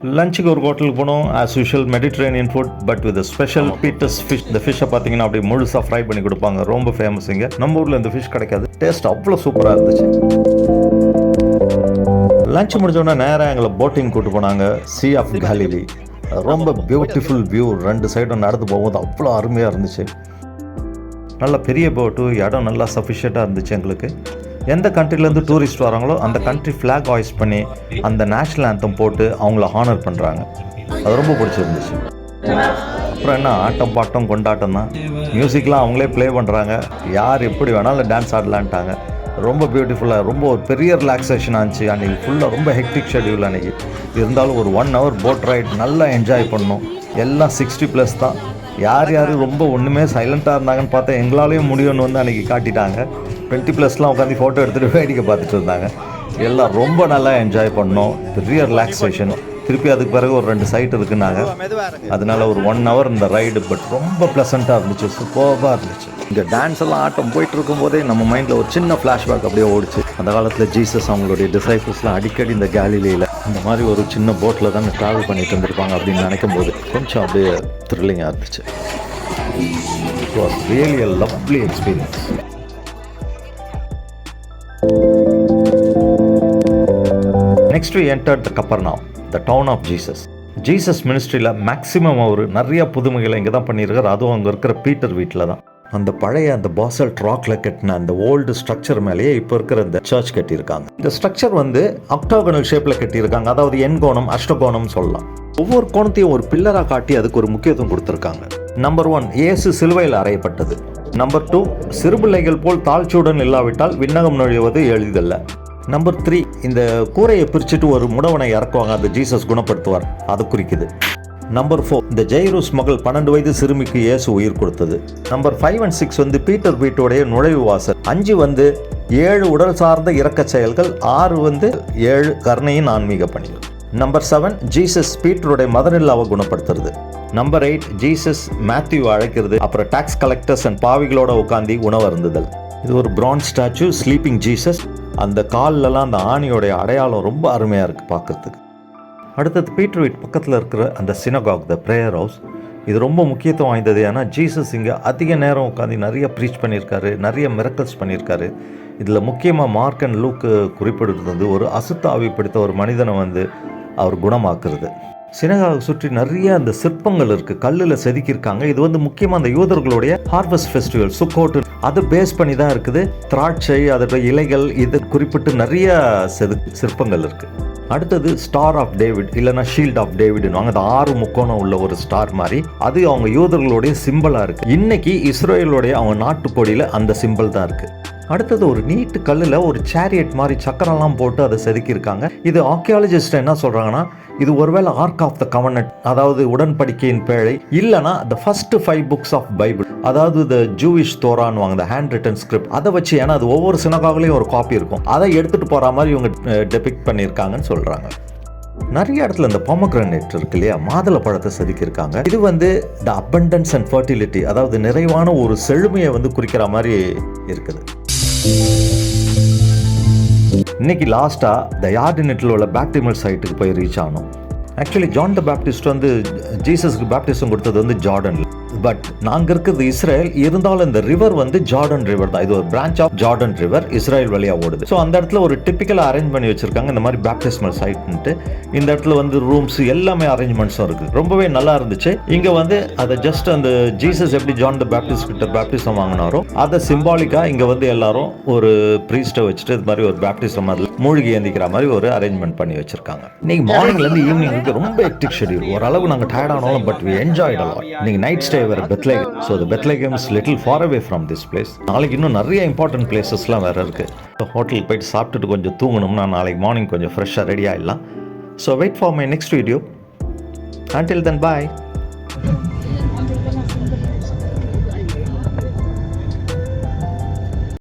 லஞ்சுக்கு ஒரு ஹோட்டலுக்கு போனோம். As usual Mediterranean food, but with special Peter's fish. இந்த ஃபிஷ்ஷை பார்த்தீங்கன்னா அப்படியே முழுசாக ஃப்ரை பண்ணி கொடுப்பாங்க. ரொம்ப ஃபேமஸ் இங்கே. நம்ம ஊரில் இந்த ஃபிஷ் கிடைக்காது. டேஸ்ட் அவ்வளோ சூப்பராக இருந்துச்சு. லஞ்ச் முடிஞ்சோடனே நேராக எங்களை போட்டிங் கூட்டு போனாங்க. Sea of Galilee. ரொம்ப பியூட்டிஃபுல் வியூ. ரெண்டு சைடும் நடந்து போகும்போது அவ்வளோ அருமையாக இருந்துச்சு. நல்ல பெரிய போட்டு, இடம் நல்லா சஃபிஷியண்ட்டாக இருந்துச்சு எங்களுக்கு. எந்த கண்ட்ரிலேருந்து டூரிஸ்ட் வராங்களோ அந்த கண்ட்ரி ஃப்ளாக் ஹாய்ஸ் பண்ணி அந்த நேஷ்னல் ஆந்தம் போட்டு அவங்கள ஹானர் பண்ணுறாங்க. அது ரொம்ப பிடிச்சிருந்துச்சு. அப்புறம் என்ன, ஆட்டம் பாட்டம் கொண்டாட்டம் தான். மியூசிக்லாம் அவங்களே ப்ளே பண்ணுறாங்க. யார் எப்படி வேணாலும் டான்ஸ் ஆடலான்ட்டாங்க. ரொம்ப பியூட்டிஃபுல்லாக, ரொம்ப ஒரு பெரிய ரிலாக்ஸேஷன் ஆச்சு. அன்றைக்கி ஃபுல்லாக ரொம்ப ஹெக்டிக் ஷெட்யூல் அன்றைக்கி. இருந்தாலும் ஒரு 1 hour போட் ரைட் நல்லா என்ஜாய் பண்ணோம். எல்லாம் 60+ தான். யார் ரொம்ப ஒன்றுமே சைலண்ட்டாக இருந்தாங்கன்னு பார்த்தா எங்களாலேயும் முடியும்னு வந்து அன்றைக்கி காட்டிட்டாங்க. 20+லாம் உட்காந்து ஃபோட்டோ எடுத்துகிட்டு வேடிக்கை பார்த்துட்டு இருந்தாங்க. எல்லாம் ரொம்ப நல்லா என்ஜாய் பண்ணோம். பெரிய ரிலாக்ஸேஷன். திருப்பி அதுக்கு பிறகு ஒரு 2 சைட் இருக்குன்னாங்க. அதனால ஒரு 1 hour இந்த ரைடு, பட் ரொம்ப ப்ளசண்ட்டாக இருந்துச்சு. சூப்பராக இருந்துச்சு. இங்கே டான்ஸ் எல்லாம் ஆட்டம் போயிட்டு இருக்கும்போதே நம்ம மைண்டில் ஒரு சின்ன ஃப்ளாஷ்பேக் அப்படியே ஓடிச்சு. அந்த காலத்தில் ஜீசஸ் அவங்களுடைய டிசைபிள்ஸ்லாம் அடிக்கடி இந்த கேலிலேயில் இந்த மாதிரி ஒரு சின்ன போட்டில் தான் ட்ராவல் பண்ணிட்டு இருந்திருப்பாங்க அப்படின்னு நினைக்கும் போது கொஞ்சம் அப்படியே த்ரில்லிங்காக இருந்துச்சு. It was really a lovely experience. Next we entered the Capernaum, the town of Jesus. Jesus மினிஸ்ட்ரியில் மேக்ஸிமம் அவர் நிறைய புதுமைகளை இங்கே தான் பண்ணியிருக்காரு. அதுவும் அங்கே இருக்கிற பீட்டர் வீட்டில் தான். அந்த பழைய அந்த பாசல்ட் ராக்ல கட்டின அந்த ஓல்டு ஸ்ட்ரக்சர் மேலேயே இப்போ இருக்கிற இந்த சர்ச் கட்டியிருக்காங்க. இந்த ஸ்ட்ரக்சர் வந்து ஆக்டாகனல் ஷேப்பில் கட்டியிருக்காங்க. அதாவது எண்கோணம், அஷ்டகோணம் சொல்லலாம். ஒவ்வொரு கோணத்தையும் ஒரு பில்லராக காட்டி அதுக்கு ஒரு முக்கியத்துவம் கொடுத்துருக்காங்க. நம்பர் 1, இயேசு சிலுவையில் அறையப்பட்டது. நம்பர் 2, சிறுபிள்ளைகள் போல் தாழ்ச்சியுடன் இல்லாவிட்டால் விண்ணகம் நுழைவது எளிதல்ல. நம்பர் 3, இந்த கூரையை பிரிச்சுட்டு ஒரு முடவனை இறக்குவாங்க, அந்த ஜீசஸ் குணப்படுத்துவார், அது குறிக்குது. நம்பர் 4, இந்த ஜெய்ரூஸ் மகள் 12 வயது சிறுமிக்கு இயேசு உயிர் கொடுத்தது. நம்பர் 5 and 6 வந்து பீட்டர் வீட்டோடைய நுழைவு வாசல். 5 வந்து 7 உடல் சார்ந்த இரக்க செயல்கள். 6 வந்து 7 கருணையின் ஆன்மீக பணிகள். நம்பர் 7, ஜீசஸ் பீட்டருடைய மதரில்லாவை குணப்படுத்துறது. நம்பர் 8, ஜீசஸ் மேத்யூ அழைக்கிறது. அப்புறம் டாக்ஸ் கலெக்டர்ஸ் அண்ட் பாவிகளோட உட்காந்து உணவு அருந்துதல். இது ஒரு பிரான்ஸ் ஸ்டாச்சு, ஸ்லீப்பிங் ஜீசஸ். அந்த கால்லலாம் அந்த ஆணியோடைய அடையாளம் ரொம்ப அருமையாக இருக்குது பார்க்குறதுக்கு. அடுத்தது பீட்டர் வீட் பக்கத்தில் இருக்கிற அந்த சினகாக், த ப்ரேயர் ஹவுஸ். இது ரொம்ப முக்கியத்துவம் வாய்ந்தது. ஏன்னா ஜீசஸ் இங்கே அதிக நேரம் உட்காந்து நிறைய ப்ரீச் பண்ணியிருக்காரு, நிறைய மிரக்கல்ஸ் பண்ணியிருக்காரு. இதில் முக்கியமாக மார்க் அண்ட் லூக்கு குறிப்பிடுறது வந்து ஒரு அசுத்தாவி பிடித்த ஒரு மனிதனை வந்து அவர் குணமாக்குறது. சினகாக சுற்றி நிறைய அந்த சிற்பங்கள் இருக்குது, கல்லில் செதுக்கியிருக்காங்க. இது வந்து முக்கியமாக அந்த யூதர்களுடைய ஹார்வெஸ்ட் ஃபெஸ்டிவல் சுக்கோட்டு அது பேஸ் பண்ணி தான் இருக்குது. திராட்சை, அதோட இலைகள், இது குறிப்பிட்டு நிறைய சிற்பங்கள் இருக்குது. அடுத்தது ஸ்டார் ஆஃப் டேவிட், இல்லைனா ஷீல்ட் ஆஃப் டேவிட்னுவாங்க. அது 6 முக்கோணம் உள்ள ஒரு ஸ்டார் மாதிரி. அது அவங்க யூதர்களுடைய சிம்பிளாக இருக்குது. இன்னைக்கு இஸ்ரேலுடைய அவங்க நாட்டுக்கொடியில் அந்த சிம்பிள் தான் இருக்குது. அடுத்தது ஒரு நீட்டு கல்லில் ஒரு சேரியட் மாதிரி சக்கரெல்லாம் போட்டு அதை செதுக்கியிருக்காங்க. இது ஆர்கியாலஜிஸ்ட் என்ன சொல்கிறாங்கன்னா, இது ஒருவேளை ஆர்க் ஆஃப் த கவர்னட், அதாவது உடன்படிக்கையின் பேழை, இல்லைனா the first 5 books of Bible, அதாவது த ஜூவிஷ் தோரான்வாங்க, த ஹேண்ட் ரிட்டன் ஸ்கிரிப்ட். அதை வச்சு, ஏன்னா அது ஒவ்வொரு சினகாகலையும் ஒரு காப்பி இருக்கும், அதை எடுத்துகிட்டு போகிற மாதிரி இவங்க டெபிக்ட் பண்ணியிருக்காங்கன்னு சொல்கிறாங்க. நிறைய இடத்துல இந்த பொமக்ரனேட் இருக்கு இல்லையா, மாதுளை பழத்தை செதுக்கியிருக்காங்க. இது வந்து த அபண்டன்ஸ் அண்ட் ஃபர்டிலிட்டி, அதாவது நிறைவான ஒரு செழுமையை வந்து குறிக்கிற மாதிரி இருக்குது. இன்னைக்கு லாஸ்ட்டாக த யார்டினெட்டில் உள்ள பேப்டிமல் சைட்டுக்கு போய் ரீச் ஆனோம். ஆக்சுவலி ஜான் த பேப்டிஸ்ட் வந்து ஜீசஸ்க்கு பேப்டிசம் கொடுத்தது வந்து ஜார்டனில். பட் நாங்கள் இருக்கிறது இஸ்ரேல். இருந்தாலும் இந்த ரிவர் வந்து ஜார்டன் ரிவர் தான். இது ஒரு branch of Jordan river, Israel வழியாக ஓடுது. ஸோ அந்த இடத்துல ஒரு டிப்பிக்கலாக அரேஞ்ச் பண்ணி வச்சிருக்காங்க இந்த மாதிரி பேப்டிஸ்மல் சைட்ன்ட்டு. இந்த இடத்துல வந்து ரூம்ஸ் எல்லாமே அரேஞ்ச்மெண்ட்ஸும் இருக்குது. ரொம்பவே நல்லா இருந்துச்சு. இங்கே வந்து அதை ஜஸ்ட் அந்த ஜீசஸ் எப்படி ஜான் த பேப்டிஸ்ட் கிட்ட பேப்டிசம் வாங்கினாரோ அதை சிம்பாலிக்காக இங்கே வந்து எல்லாரும் ஒரு ப்ரீஸ்ட்டை வச்சுட்டு இது மாதிரி ஒரு பேப்டிசம் அதில் மூழ்கி ஏந்திக்கிற மாதிரி ஒரு அரேஞ்ச்மெண்ட் பண்ணி வச்சிருக்காங்க. இன்னைக்கு மார்னிங்லேருந்து ஈவினிங் ரொம்ப ஹெக்டிக் ஷெட்யூல். ஓரளவு நாங்கள் டயர்ட் ஆனாலும் but we enjoyed a lot. இன்னைக்கு நைட் ஸ்டே வேறு Bethlehem. So the Bethlehem is little far away from this place. நாளைக்கு இன்னும் நிறைய இம்பார்ட்டன்ட் பிளேசஸ்லாம் வேறு இருக்குது. ஹோட்டலுக்கு போயிட்டு சாப்பிட்டுட்டு கொஞ்சம் தூங்கணும்னா நாளைக்கு மார்னிங் கொஞ்சம் ஃப்ரெஷ்ஷாக ரெடி ஆகிடலாம். So wait for my next video. Until then, bye.